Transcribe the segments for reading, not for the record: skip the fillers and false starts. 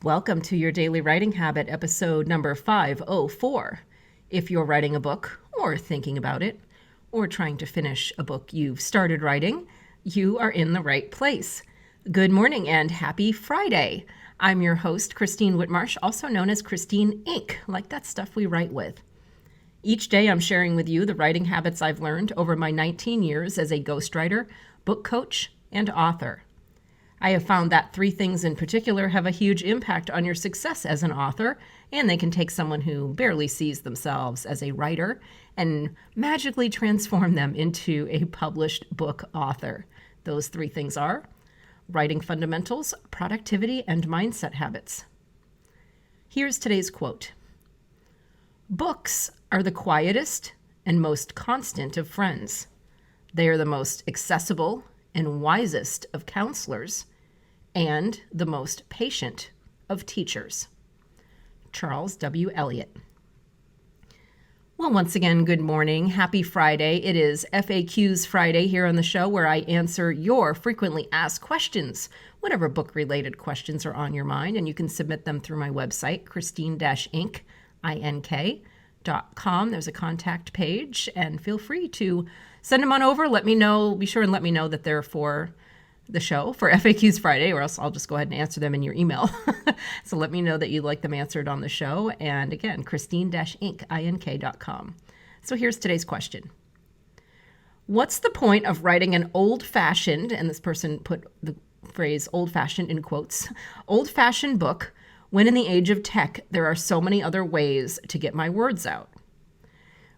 Welcome to your Daily Writing Habit, episode number 504. If you're writing a book, or thinking about it, or trying to finish a book you've started writing, you are in the right place. Good morning and happy Friday. I'm your host, Christine Whitmarsh, also known as Christine Inc., like that stuff we write with. Each day I'm sharing with you the writing habits I've learned over my 19 years as a ghostwriter, book coach, and author. I have found that three things in particular have a huge impact on your success as an author, and they can take someone who barely sees themselves as a writer and magically transform them into a published book author. Those three things are writing fundamentals, productivity, and mindset habits. Here's today's quote. Books are the quietest and most constant of friends. They are the most accessible and wisest of counselors, and the most patient of teachers. Charles W. Eliot. Well, once again, good morning. Happy Friday. It is FAQs Friday here on the show where I answer your frequently asked questions, whatever book-related questions are on your mind, and you can submit them through my website, christine-inc.com. There's a contact page, and feel free to send them on over. Let me know. Be sure and let me know that they're for the show, for FAQs Friday, or else I'll just go ahead and answer them in your email. So let me know that you'd like them answered on the show. And again, christine-inc.com. So here's today's question. What's the point of writing an old-fashioned, and this person put the phrase old-fashioned in quotes, old-fashioned book when in the age of tech there are so many other ways to get my words out?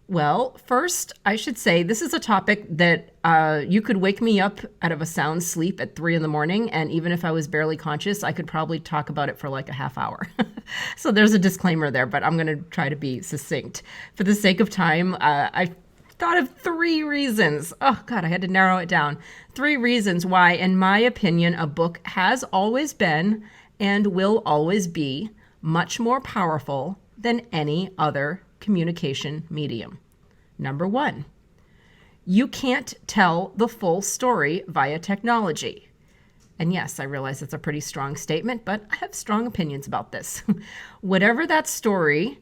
Well, first, I should say this is a topic that you could wake me up out of a sound sleep at 3 a.m, and even if I was barely conscious, I could probably talk about it for like a half hour. So there's a disclaimer there, but I'm going to try to be succinct. For the sake of time, I thought of 3 reasons. Oh, God, I had to narrow it down. 3 reasons why, in my opinion, a book has always been and will always be much more powerful than any other communication medium. Number 1, you can't tell the full story via technology. And yes, I realize it's a pretty strong statement, but I have strong opinions about this. Whatever that story,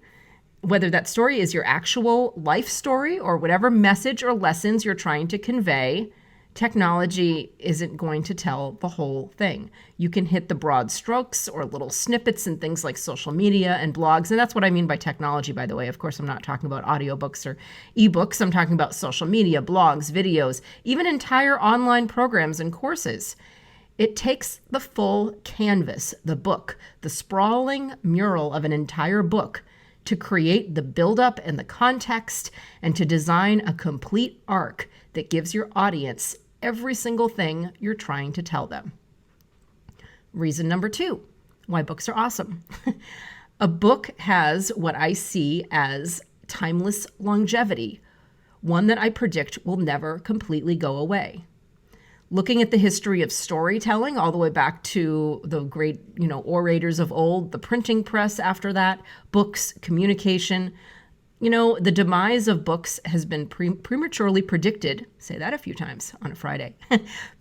whether that story is your actual life story or whatever message or lessons you're trying to convey, technology isn't going to tell the whole thing. You can hit the broad strokes or little snippets in things like social media and blogs. And that's what I mean by technology, by the way. Of course, I'm not talking about audiobooks or ebooks. I'm talking about social media, blogs, videos, even entire online programs and courses. It takes the full canvas, the book, the sprawling mural of an entire book to create the buildup and the context and to design a complete arc that gives your audience every single thing you're trying to tell them. Reason number 2, why books are awesome. A book has what I see as timeless longevity, one that I predict will never completely go away. Looking at the history of storytelling all the way back to the great, orators of old, the printing press after that, books, communication, the demise of books has been prematurely predicted, say that a few times on a Friday,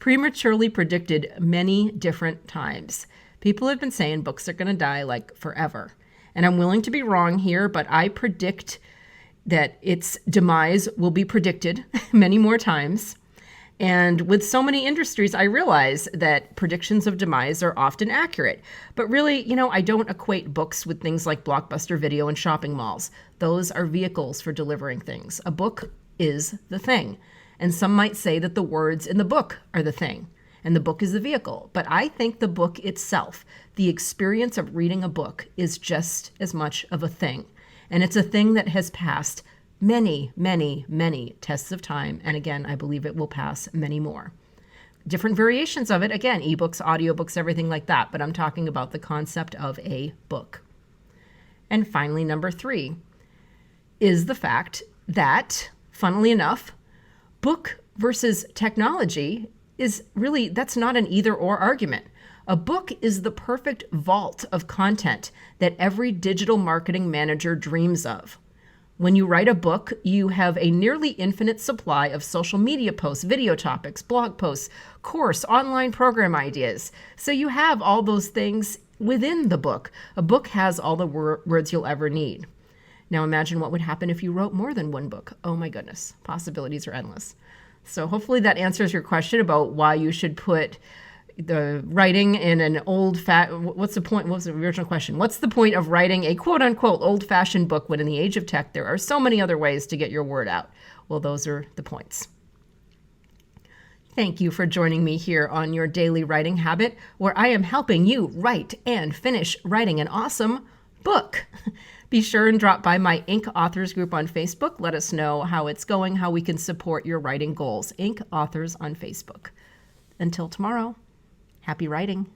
prematurely predicted many different times. People have been saying books are going to die like forever. And I'm willing to be wrong here, but I predict that its demise will be predicted many more times. And with so many industries, I realize that predictions of demise are often accurate. But really, I don't equate books with things like Blockbuster Video and shopping malls. Those are vehicles for delivering things. A book is the thing. And some might say that the words in the book are the thing, and the book is the vehicle. But I think the book itself, the experience of reading a book, is just as much of a thing. And it's a thing that has passed many, many, many tests of time. And again, I believe it will pass many more. Different variations of it, again, ebooks, audiobooks, everything like that. But I'm talking about the concept of a book. And finally, number 3 is the fact that, funnily enough, book versus technology is really, that's not an either or argument. A book is the perfect vault of content that every digital marketing manager dreams of. When you write a book, you have a nearly infinite supply of social media posts, video topics, blog posts, course, online program ideas. So you have all those things within the book. A book has all the words you'll ever need. Now imagine what would happen if you wrote more than one book. Oh my goodness, possibilities are endless. So hopefully that answers your question about why you should put the writing in an what's the point? What was the original question? What's the point of writing a quote unquote old fashioned book when in the age of tech there are so many other ways to get your word out? Well, those are the points. Thank you for joining me here on Your Daily Writing Habit, where I am helping you write and finish writing an awesome book. Be sure and drop by my Inc. Authors group on Facebook. Let us know how it's going, how we can support your writing goals. Inc. Authors on Facebook. Until tomorrow, happy writing.